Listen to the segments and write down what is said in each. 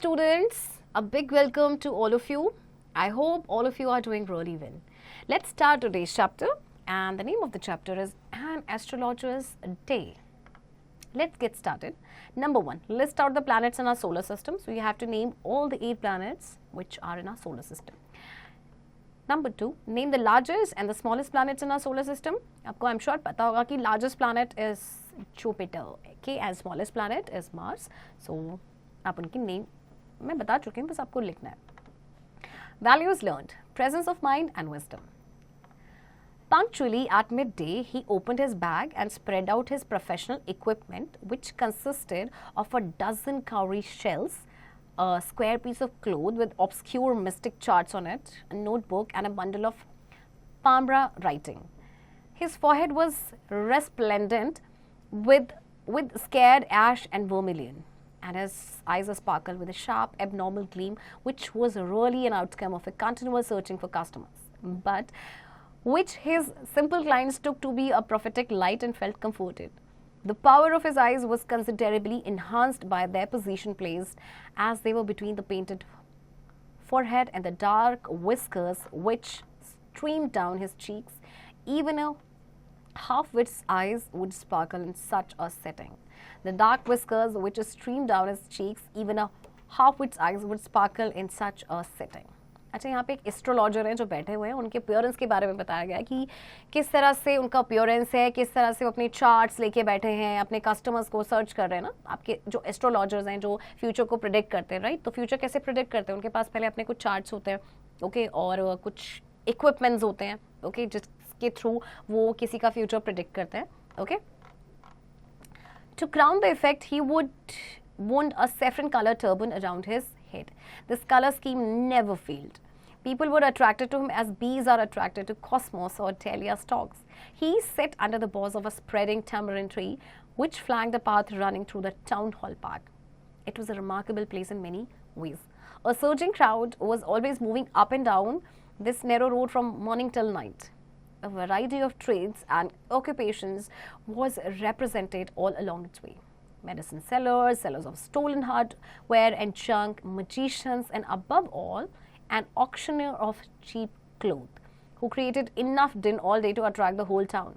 students, a big welcome to all of you. I hope all of you are doing really well. Let's start today's chapter, and the name of the chapter is An Astrologer's Day. Let's get started. Number 1, list out the planets in our solar system. So you have to name all the 8 planets which are in our solar system. Number 2, name the largest and the smallest planets in our solar system. आपको I'm sure पता होगा कि largest planet is Jupiter, okay, and smallest planet is Mars. So आप उनकी name मैं बता चुकी हूँ, बस आपको लिखना है. Values learned, presence of mind and wisdom. Punctually at midday, he opened his bag and spread out his professional equipment, which consisted of a dozen cowrie shells, a square piece of cloth with obscure mystic charts on it, a notebook, and a bundle of Pambra writing. His forehead was resplendent with scared ash and vermilion, and his eyes sparkled with a sharp, abnormal gleam, which was really an outcome of a continual searching for customers, but which his simple clients took to be a prophetic light and felt comforted. The power of his eyes was considerably enhanced by their position placed as they were between the painted forehead and the dark whiskers which streamed down his cheeks. Even a half-wit's eyes would sparkle in such a setting. The dark whiskers which streamed down his cheeks, even a half-wit's eyes would sparkle in such a setting. अच्छा, यहाँ पे एक astrologer हैं जो बैठे हुए हैं, उनके अपीयरेंस के बारे में बताया गया है कि किस तरह से उनका अपीयरेंस है, किस तरह से वो अपने चार्ट्स लेके बैठे हैं, अपने कस्टमर्स को सर्च कर रहे हैं ना. आपके जो एस्ट्रोलॉजर्स हैं जो फ्यूचर को प्रिडिक्ट करते हैं, राइट, तो फ्यूचर कैसे प्रिडिक्ट करते हैं, उनके पास पहले अपने कुछ चार्ट्स होते हैं, ओके, और कुछ इक्विपमेंट्स होते हैं, ओके, जिसके थ्रू वो किसी का फ्यूचर प्रिडिक्ट करते हैं, okay. To crown the effect, he would wound a saffron-colored turban around his head. This color scheme never failed. People were attracted to him as bees are attracted to cosmos or dahlia stalks. He sat under the boughs of a spreading tamarind tree, which flanked the path running through the town hall park. It was a remarkable place in many ways. A surging crowd was always moving up and down this narrow road from morning till night. A variety of trades and occupations was represented all along its way. Medicine sellers, sellers of stolen hardware and junk, magicians, and above all, an auctioneer of cheap clothes, who created enough din all day to attract the whole town.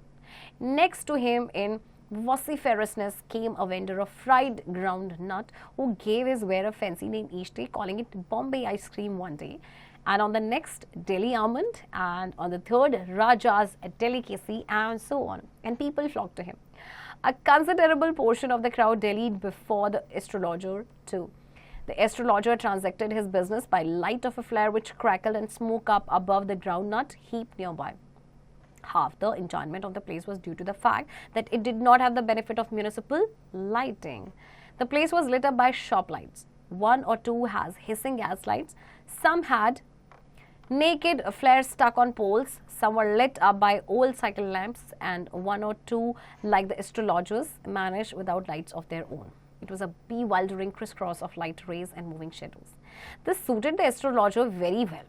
Next to him in vociferousness came a vendor of fried ground nut, who gave his wearer a fancy name each day, calling it Bombay ice cream one day, and on the next Delhi almond, and on the third Raja's delicacy, and so on. And people flocked to him. A considerable portion of the crowd dallied before the astrologer too. The astrologer transacted his business by light of a flare which crackled and smoke up above the groundnut heap nearby. Half the enchantment of the place was due to the fact that it did not have the benefit of municipal lighting. The place was lit up by shop lights. One or two has hissing gas lights. Some had naked flares stuck on poles. Some were lit up by old cycle lamps, and one or two, like the astrologers, managed without lights of their own. It was a bewildering crisscross of light rays and moving shadows. This suited the astrologer very well,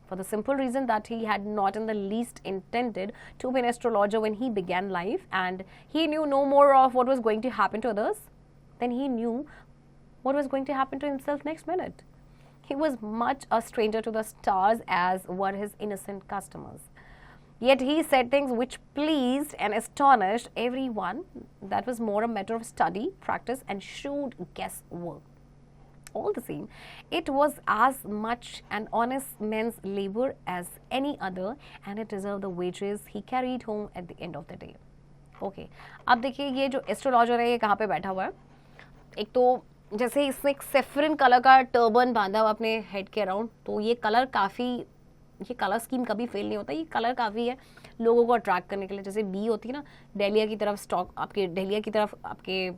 for the simple reason that he had not in the least intended to be an astrologer when he began life, and he knew no more of what was going to happen to others than he knew what was going to happen to himself next minute. He was much a stranger to the stars as were his innocent customers. Yet he said things which pleased and astonished everyone. That was more a matter of study, practice, and shrewd guesswork. All the same, it was as much an honest man's labor as any other, and it deserved the wages he carried home at the end of the day. Okay, अब देखिए ये जो astrologer है ये कहाँ पे बैठा हुआ है. एक तो जैसे इसने एक सेफरन कलर का टर्बन बांधा हुआ अपने हेड के अराउंड, तो ये कलर स्कीम कभी फेल नहीं होता. ये कलर काफ़ी है लोगों को अट्रैक्ट करने के लिए. जैसे बी होती है ना, डहलिया की तरफ स्टॉक आपके डहलिया की तरफ आपके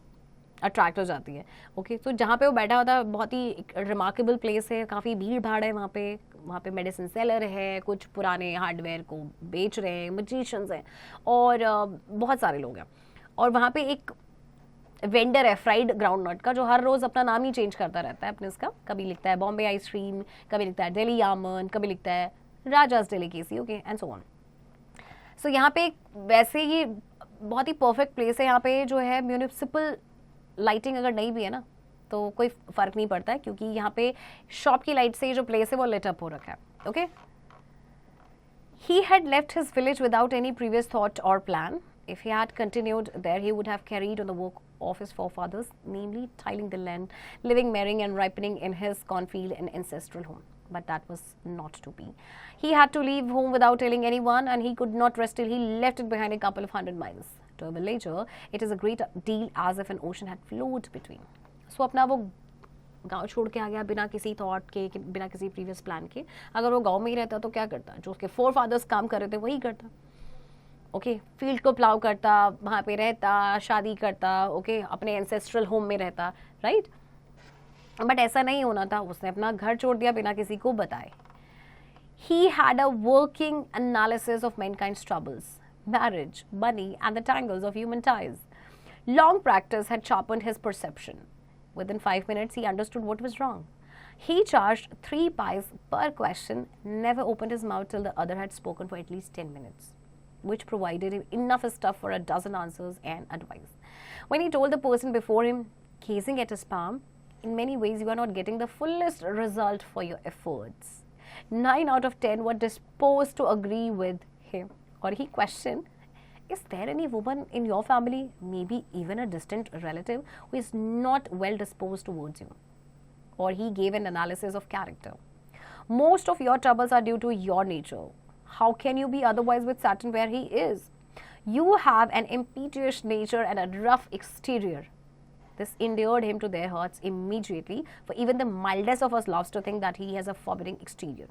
अट्रैक्ट हो जाती है. ओके, तो जहाँ पे वो बैठा होता है बहुत ही रिमार्केबल प्लेस है, काफ़ी भीड़ भाड़ है वहाँ पे मेडिसिन सेलर है, कुछ पुराने हार्डवेयर को बेच रहे हैं, मजिशियंस हैं, और बहुत सारे लोग हैं. और वहाँ पे एक वेंडर है फ्राइड ग्राउंड नट का, जो हर रोज़ अपना नाम ही चेंज करता रहता है अपने उसका. कभी लिखता है बॉम्बे आइसक्रीम, कभी लिखता है दिल्ली आमंड, कभी लिखता है Raja's delicacy, okay, and so on. So यहाँ पे वैसे ये बहुत ही परफेक्ट प्लेस है. यहाँ पे जो है म्यूनिसिपल लाइटिंग अगर नहीं भी है ना, तो कोई फ़र्क नहीं पड़ता है, क्योंकि यहाँ पे शॉप की लाइट से जो प्लेस है वो लिट अप हो रखा है. Okay. He had left his village without any previous thought or plan. If he had continued there, he would have carried on the work of his forefathers, namely tilling the land, living, marrying, and ripening in his cornfield and ancestral home. But that was not to be. He had to leave home without telling anyone, and he could not rest till he left it behind a couple of 100 miles. To a villager, it is a great deal as if an ocean had flowed between. So अपना वो गांव छोड़ के आ गया बिना किसी thought के, बिना किसी प्रीवियस प्लान के. अगर वो गांव में ही रहता तो क्या करता? जो उसके फोर फादर्स काम कर रहे थे वही करता. ओके. फील्ड को प्लाव करता, वहाँ पे रहता, शादी करता, ओके, अपने एंसेस्ट्रल होम में रहता, राइट. बट ऐसा नहीं होना था. उसने अपना घर छोड़ दिया बिना किसी को बताए. He had a working analysis of mankind's troubles, marriage, money, and the tangles of human ties. Long practice had sharpened his perception. Within 5 minutes, he understood what was wrong. He charged 3 pies per question, never opened his mouth till the other had spoken for at least 10 minutes, which provided him enough stuff for a dozen answers and advice. When he told the person before him, gazing at his palm, in many ways you are not getting the fullest result for your efforts. 9 out of 10 were disposed to agree with him. Or he questioned, is there any woman in your family, maybe even a distant relative, who is not well disposed towards you? Or he gave an analysis of character. Most of your troubles are due to your nature. How can you be otherwise with Saturn where he is? You have an impetuous nature and a rough exterior. This endeared him to their hearts immediately, for even the mildest of us loves to think that he has a forbidding exterior.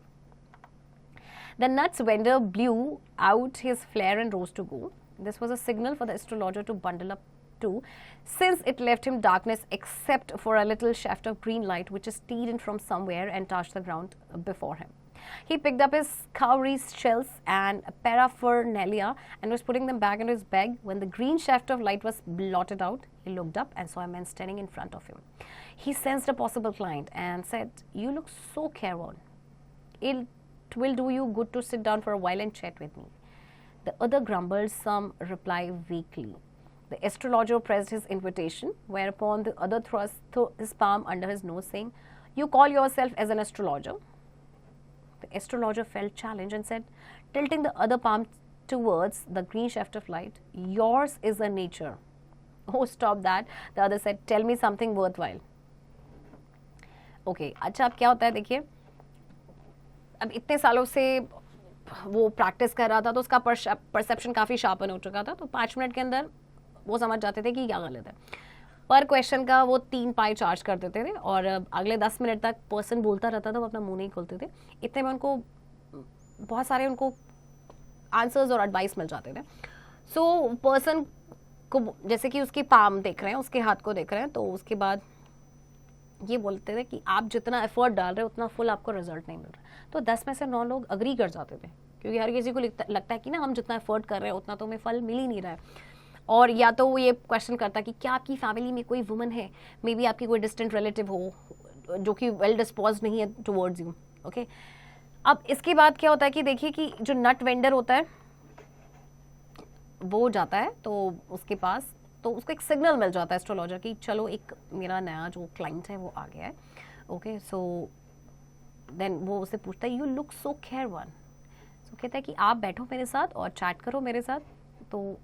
The nuts vendor blew out his flare and rose to go. This was a signal for the astrologer to bundle up too, since it left him darkness except for a little shaft of green light which steamed in from somewhere and touched the ground before him. He picked up his cowries shells and paraphernalia and was putting them back into his bag when the green shaft of light was blotted out. He looked up and saw a man standing in front of him. He sensed a possible client and said, "You look so careworn. It will do you good to sit down for a while and chat with me." The other grumbled some reply weakly. The astrologer pressed his invitation, whereupon the other thrust his palm under his nose, saying, "You call yourself as an astrologer?" The astrologer felt challenged and said, tilting the other palm towards the green shaft of light, "Yours is a nature." "Oh, stop that," the other said. "Tell me something worthwhile." Okay, अच्छा अब क्या होता है देखिए, अब इतने सालों से वो प्रैक्टिस कर रहा था तो उसका परसेप्शन काफ़ी शार्पन हो चुका था. तो 5 मिनट के अंदर वो समझ जाते थे कि क्या गलत है. पर क्वेश्चन का वो 3 पाई चार्ज कर देते थे और अगले 10 मिनट तक पर्सन बोलता रहता था, वो अपना मुंह नहीं खोलते थे. इतने में उनको बहुत सारे उनको आंसर्स और एडवाइस मिल जाते थे. सो पर्सन को जैसे कि उसकी पाम देख रहे हैं, उसके हाथ को देख रहे हैं, तो उसके बाद ये बोलते थे कि आप जितना एफर्ट डाल रहे हो उतना फुल आपको रिजल्ट नहीं मिल रहा. तो 10 में से 9 लोग अग्री कर जाते थे, क्योंकि हर किसी को लगता है कि ना हम जितना एफर्ट कर रहे हैं उतना तो हमें फल मिल ही नहीं रहा है. और या तो वो ये क्वेश्चन करता कि क्या आपकी फैमिली में कोई वुमन है, मे बी आपकी कोई डिस्टेंट रिलेटिव हो जो कि वेल डिस्पोज नहीं है टुवर्ड्स यू. ओके. अब इसके बाद क्या होता है कि देखिए कि जो नट वेंडर होता है वो जाता है तो उसके पास, तो उसको एक सिग्नल मिल जाता है एस्ट्रोलॉजर की, चलो एक मेरा नया जो क्लाइंट है वो आ गया है. ओके. सो देन वो उससे पूछता है, "यू लुक सो केयरवन." तो कहता है कि आप बैठो मेरे साथ और चैट करो मेरे साथ. तो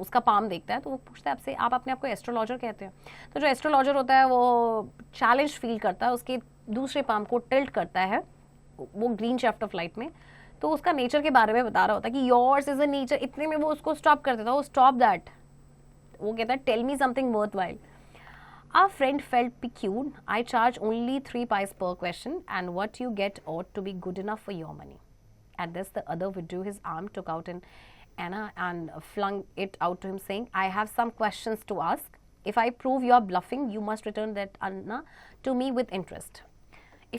उसका पाम देखता है तो वो पूछता है आपसे, आप अपने आप को एस्ट्रोलॉजर कहते हैं? तो जो एस्ट्रोलॉजर होता है वो चैलेंज फील करता है, उसके दूसरे पाम को टिल्ट करता है वो ग्रीन शेफ्ट ऑफ लाइट में. तो उसका नेचर के बारे में बता रहा होता है कि योर्स इज अ नेचर. इतने में वो उसको स्टॉप कर देता है. वो स्टॉप दैट. वो कहता है, "tell me something worthwhile." Our friend felt piqued. "I charge only 3 pies per question, and what you get ought to be good enough for your money." At this, the other withdrew his arm, took out an anna, and flung it out to him, saying, "I have some questions to ask. If I prove you are bluffing, you must return that anna to me with interest.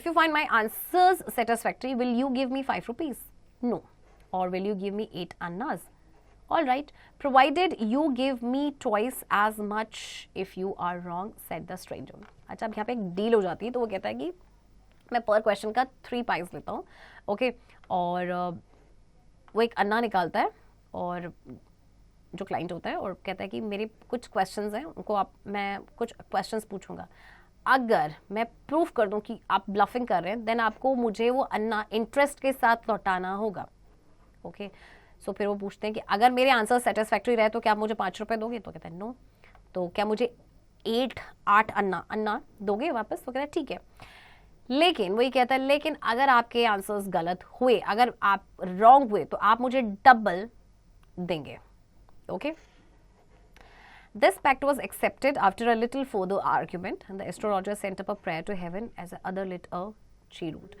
If you find my answers satisfactory, will you give me 5 rupees? No. Or will you give me 8 annas? All right, provided you give me twice as much if you are wrong," said the stranger. अच्छा, अब यहाँ पे एक deal हो जाती है. तो वो कहता है कि मैं पर क्वेश्चन का 3 पाइस लेता हूँ. ओके. और वो एक अन्ना निकालता है और जो क्लाइंट होता है और कहता है कि मेरे कुछ क्वेश्चंस हैं, उनको मैं कुछ क्वेश्चंस पूछूंगा, अगर मैं प्रूफ कर दूं कि आप ब्लफिंग कर रहे हैं, देन आपको मुझे वो अन्ना इंटरेस्ट के साथ लौटाना होगा. ओके, सो फिर वो पूछते हैं कि अगर मेरे आंसर सेटिस्फैक्ट्री रहे तो क्या आप मुझे 5 रुपए दोगे? तो कहते हैं नो. तो क्या मुझे 8 अन्ना दोगे वापस? तो कहता है ठीक है. लेकिन वही कहता है, लेकिन अगर आपके आंसर्स गलत हुए, अगर आप रॉन्ग हुए, तो आप मुझे डबल देंगे. Okay. This pact was accepted after a little further argument, and the astrologer sent up a prayer to heaven as the other lit a cheroot.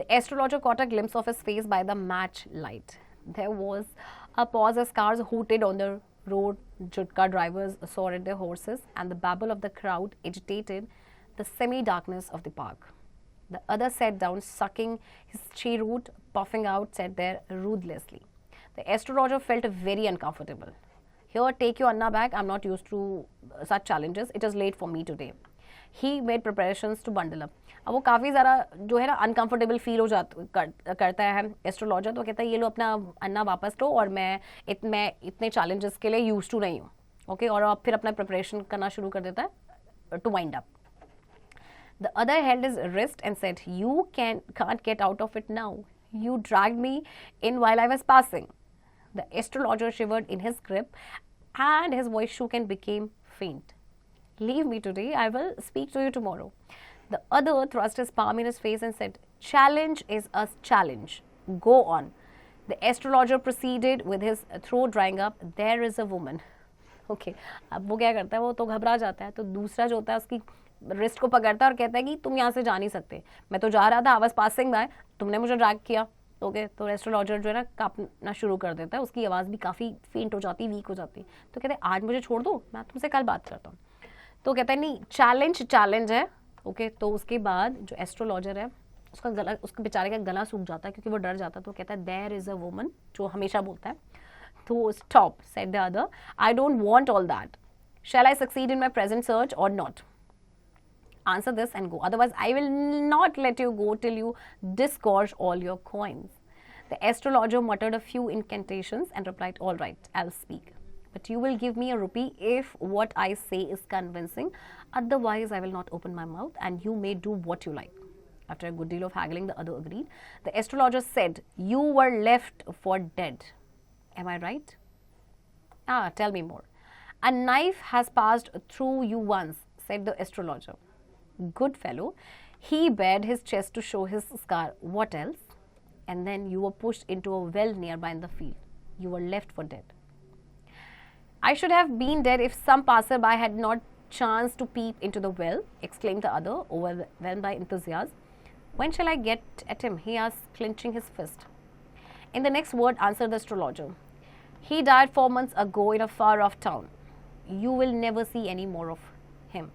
The astrologer caught a glimpse of his face by the match light. There was a pause as cars hooted on the road, jutka drivers soared their horses, and the babble of the crowd agitated the semi-darkness of the park. The other sat down, sucking his cheroot, puffing out, sat there ruthlessly. The astrologer felt very uncomfortable. Here, take your Anna back. I'm not used to such challenges. It is late for me today. He made preparations to bundle up. अब वो काफ़ी ज़्यादा जो है ना uncomfortable feel हो करता है एस्ट्रोलॉजर. तो कहता है ये लो अपना अन्ना वापस लो, और मैं इतने चैलेंजेस के लिए यूज टू नहीं हूँ. ओके, और अब फिर अपना प्रिपरेशन करना शुरू कर देता है to wind up. The other held his wrist and said, "You can't get out of it now. You dragged me in while I was passing." The astrologer shivered in his grip, and his voice shook and became faint. "Leave me today. I will speak to you tomorrow." The other thrust his palm in his face and said, "Challenge is a challenge. Go on." The astrologer proceeded with his throat drying up. "There is a woman." Okay, अब वो क्या करता है, वो तो घबरा जाता है. तो दूसरा जो होता है उसकी रिस्ट को पकड़ता है और कहता है कि तुम यहाँ से जा नहीं सकते. मैं तो जा रहा था, आई वाज पासिंग बाय, तुमने मुझे ड्रैग किया. ओके, तो एस्ट्रोलॉजर जो है ना कांपना शुरू कर देता है. उसकी आवाज़ भी काफ़ी फेंट हो जाती है, वीक हो जाती है. तो कहते हैं आज मुझे छोड़ दो, मैं तुमसे कल बात करता हूँ. तो कहता है नहीं, चैलेंज है. ओके, तो उसके बाद जो एस्ट्रोलॉजर है उसके बेचारे का गला सूख जाता है क्योंकि वो डर जाता है. तो कहता है देयर इज़ अ वुमन, जो हमेशा बोलता है. तो stop, said the other, I don't want all that. Shall I succeed in my present search और not? Answer this and go. Otherwise, I will not let you go till you disgorge all your coins. The astrologer muttered a few incantations and replied, "All right, I'll speak. But you will give me a rupee if what I say is convincing. Otherwise, I will not open my mouth and you may do what you like." After a good deal of haggling, the other agreed. The astrologer said, "You were left for dead. Am I right?" "Ah, tell me more." "A knife has passed through you once," said the astrologer. "Good fellow." He bared his chest to show his scar. "What else?" "And then you were pushed into a well nearby in the field. You were left for dead." "I should have been dead if some passerby had not chanced to peep into the well," exclaimed the other, overwhelmed by enthusiasm. "When shall I get at him?" he asked, clenching his fist. "In the next word," answered the astrologer. "He died 4 months ago in a far-off town. You will never see any more of him."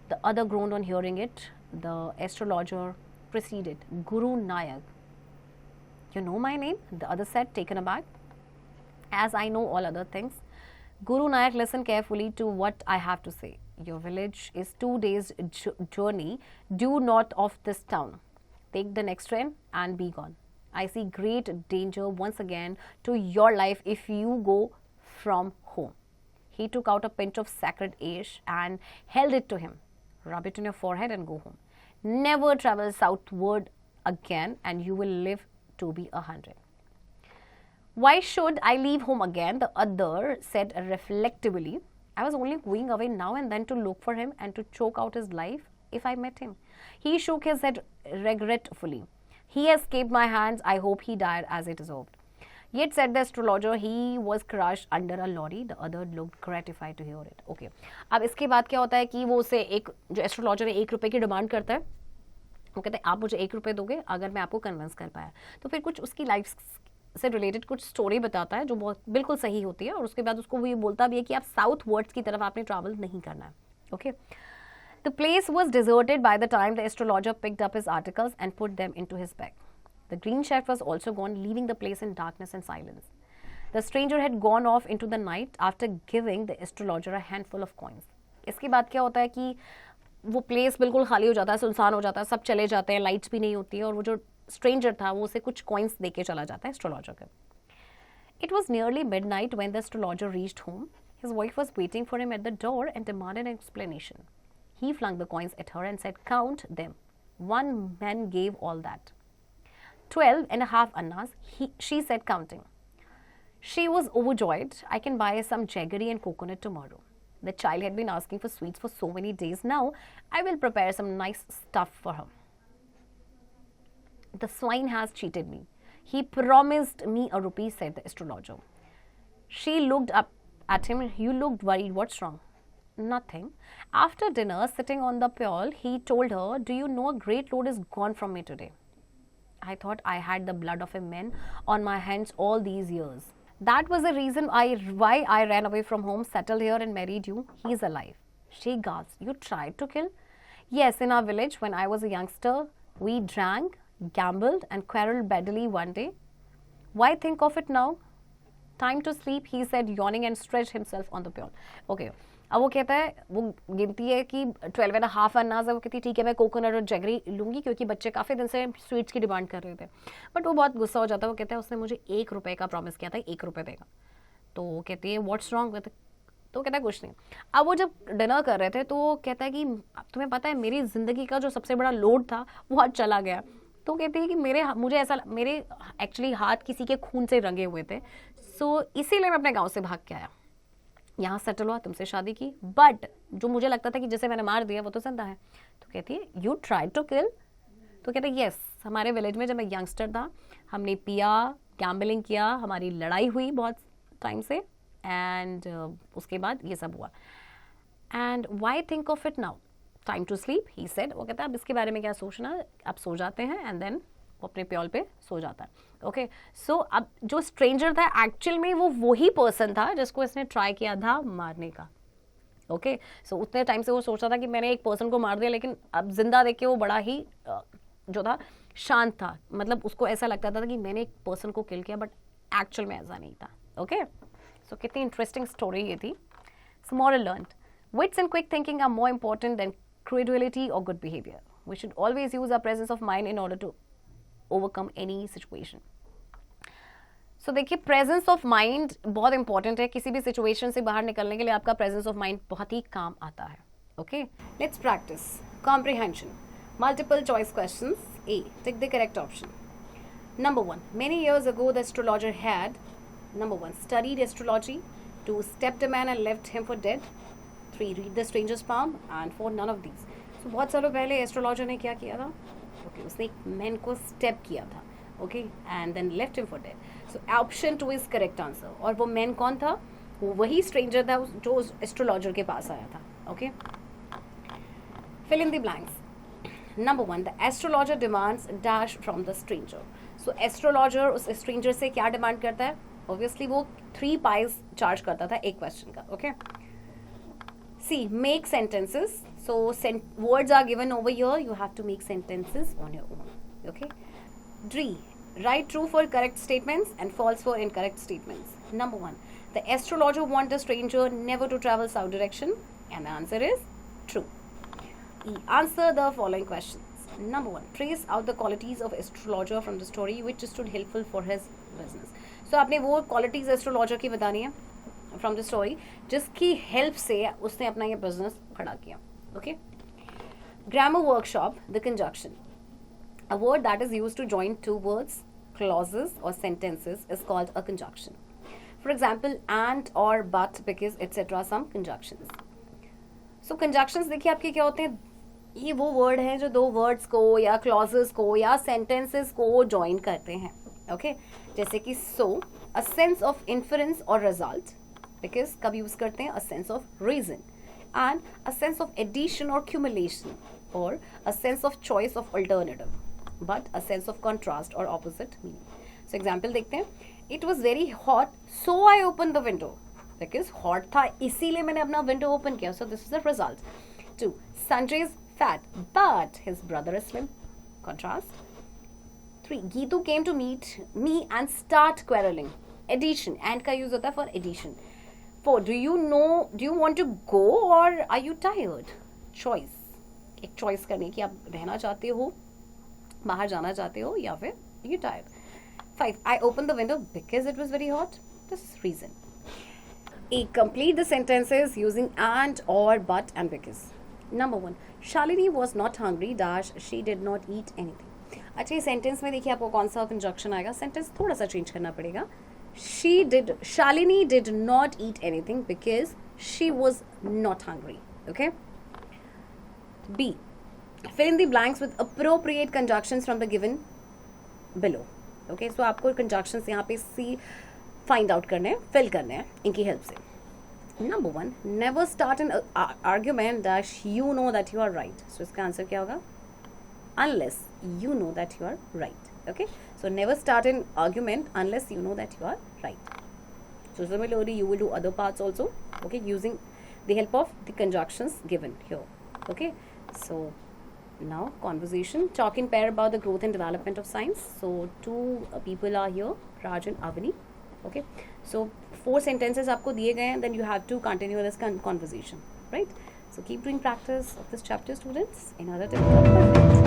The other groaned on hearing it. The astrologer proceeded, "Guru Nayak." "You know my name?" the other said, taken aback. "As I know all other things." "Guru Nayak, listen carefully to what I have to say. Your village is 2 days' journey due north of this town. Take the next train and be gone. I see great danger once again to your life if you go from home." He took out a pinch of sacred ash and held it to him. "Rub it on your forehead and go home. Never travel southward again and you will live to be 100. "Why should I leave home again?" the other said reflectively. "I was only going away now and then to look for him and to choke out his life if I met him." He shook his head regretfully. "He escaped my hands. I hope he died as it deserved." Yet, said the astrologer, he was crushed under a lorry. The other looked gratified to hear it. Okay. अब इसके बाद क्या होता है कि वो उसे एक जो एस्ट्रोलॉजर है 1 रुपये की डिमांड करता है. वो कहते हैं आप मुझे 1 रुपये दोगे अगर मैं आपको कन्विंस कर पाया. तो फिर कुछ उसकी लाइफ से रिलेटेड कुछ स्टोरी बताता है जो बहुत बिल्कुल सही होती है. और उसके बाद उसको वो ये बोलता भी है कि आप साउथ वर्ड्स की तरफ आपने ट्रैवल नहीं करना है. Okay. The place was deserted by the time the astrologer picked up his articles and put them into his bag. The green chef was also gone, leaving the place in darkness and silence. The stranger had gone off into the night after giving the astrologer a handful of coins. इसके बाद क्या होता है कि वो place बिल्कुल खाली हो जाता है, सुनसान हो जाता है, सब चले जाते हैं, लाइट्स भी नहीं होती है. और वो जो स्ट्रेंजर था वो उसे कुछ कॉइन्स दे के चला जाता है एस्ट्रोलॉजर के. It was nearly midnight when the astrologer reached home. His wife was waiting for him at the door and demanded an explanation. He flung the coins at her and said, count them. One man gave all that. 12.5 annas, she said, counting. She was overjoyed. I can buy some jaggery and coconut tomorrow. The child had been asking for sweets for so many days now. I will prepare some nice stuff for her. The swine has cheated me. He promised me a rupee, said the astrologer. She looked up at him. You looked worried. What's wrong? Nothing. After dinner, sitting on the pole, he told her, do you know a great load is gone from me today? I thought I had the blood of a man on my hands all these years. That was the reason why I ran away from home, settled here and married you. He's alive. She gasped. You tried to kill? Yes, in our village when I was a youngster, we drank, gambled and quarreled badly one day. Why think of it now? Time to sleep, he said, yawning and stretched himself on the pole. Okay. अब वो कहता है, वो गिनती है कि 12.5 अन्नाज है, वो कहती है ठीक है मैं कोकोनट और जैगरी लूँगी क्योंकि बच्चे काफ़ी दिन से स्वीट्स की डिमांड कर रहे थे. बट वो बहुत गुस्सा हो जाता है. वो कहता है उसने मुझे 1 रुपये का प्रॉमिस किया था, 1 रुपये देगा. तो वो कहती है व्हाट्स रॉन्ग. तो कहता है कुछ नहीं. अब वो जब डिनर कर रहे थे तो वो कहता है कि तुम्हें पता है मेरी ज़िंदगी का जो सबसे बड़ा लोड था वो आज चला गया. तो कहती है कि मेरे एक्चुअली हाथ किसी के खून से रंगे हुए थे, सो इसीलिए मैं अपने गाँव से भाग के आया, यहाँ सेटल हुआ, तुमसे शादी की, बट जो मुझे लगता था कि जिसे मैंने मार दिया वो तो जिंदा है. तो कहती है यू ट्राइड टू किल. तो कहते हैं यस, हमारे विलेज में जब मैं यंगस्टर था हमने पिया, गैम्बलिंग किया, हमारी लड़ाई हुई बहुत टाइम से, एंड उसके बाद ये सब हुआ. And why think of it now, time to sleep, he said. वो कहता है अब इसके बारे में क्या सोचना, आप सो जाते हैं. एंड देन वो अपने प्योल पे सो जाता है. ओके, सो अब जो स्ट्रेंजर था एक्चुअल में वो वही पर्सन था जिसको इसने ट्राई किया था मारने का. ओके, सो उतने टाइम से वो सोचता था कि मैंने एक पर्सन को मार दिया, लेकिन अब जिंदा देख के वो बड़ा ही जो था शांत था. मतलब उसको ऐसा लगता था कि मैंने एक पर्सन को किल किया, बट एक्चुअल में ऐसा नहीं था. ओके, सो कितनी इंटरेस्टिंग स्टोरी ये थी. So moral learned, wits and quick thinking are more important than credulity और good behaviour. We should always use our presence of mind in order to overcome any situation. So देखिए, presence of mind बहुत important है. किसी भी situation से बाहर निकलने के लिए आपका प्रेजेंस ऑफ माइंड बहुत ही काम आता है. Okay, let's practice comprehension. Multiple choice questions. A, tick the correct option. Number 1, many years ago the astrologer had, number 1, studied astrology. 2, stepped a man and left him for dead. 3, read the stranger's palm. And 4, none of these. So बहुत सालों पहले astrologer ने क्या किया था? Okay, उसने एक man को स्टेप किया था. Okay, and then left him for dead. So option 2 is correct answer. और वो मैन कौन था? वो वही स्ट्रेंजर था जो उस एस्ट्रोलॉजर के पास आया था. Okay, fill in the blanks. Number 1, the astrologer demands dash from the stranger. So astrologer उस स्ट्रेंजर से क्या डिमांड करता है? ऑब्वियसली वो 3 पाइज चार्ज करता था एक क्वेश्चन का. Okay, see, make sentences. So words are given over here. You have to make sentences on your own. Okay. D, write true for correct statements and false for incorrect statements. Number 1, the astrologer wants the stranger never to travel south direction, and the answer is true. E, answer the following questions. Number 1, trace out the qualities of astrologer from the story which stood helpful for his business. So आपने वो qualities astrologer की बतानी है from the story जिसकी help से उसने अपना ये business खड़ा किया. Okay. Grammar workshop, the conjunction. A word that is used to join 2 words, clauses or sentences is called a conjunction. For example, and or but, because etc. some conjunctions. So conjunctions देखिए आपके क्या होते हैं? ये वो word हैं जो 2 words को या clauses को या sentences को join करते हैं. Okay. जैसे कि so, a sense of inference or result, because कब use करते हैं? A sense of reason. And a sense of addition or cumulation, or a sense of choice of alternative, but a sense of contrast or opposite meaning. So example देखते हैं. It was very hot, so I opened the window. Because hot था इसीलिए मैंने अपना window open किया. So this is the result. 2, Sanjay is fat, but his brother is slim. Contrast. 3, Geetu came to meet me and start quarreling. Addition. And का use होता है for addition. 4, do you want to go or are you tired? Choice. एक choice करने की, आप रहना चाहते हो, बाहर जाना चाहते हो, या फिर you tired. 5, I opened the window because it was very hot. This is reason. 8, complete the sentences using and or but and because. Number 1, Shalini was not hungry dash she did not eat anything. अच्छा, sentence में देखिए आपको कौन सा conjunction आएगा, sentence थोड़ा सा change करना पड़ेगा. Shalini did not eat anything because she was not hungry. Okay. B, fill in the blanks with appropriate conjunctions from the given below. Okay, so आपको conjunctions यहाँ पे C find out करने हैं, fill करने हैं इनकी हेल्प से. Number 1, never start an argument dash you know that you are right. So इसका आंसर क्या होगा? Unless you know that you are right. Okay, so never start an argument unless you know that you are right. So similarly, you will do other parts also. Okay, using the help of the conjunctions given here. Okay, so now conversation, talk in pair about the growth and development of science. So two people are here, Raj and Avani. Okay, so 4 sentences आपको दिए गए हैं, then you have to continue this conversation, right? So keep doing practice of this chapter, students. In order to become perfect.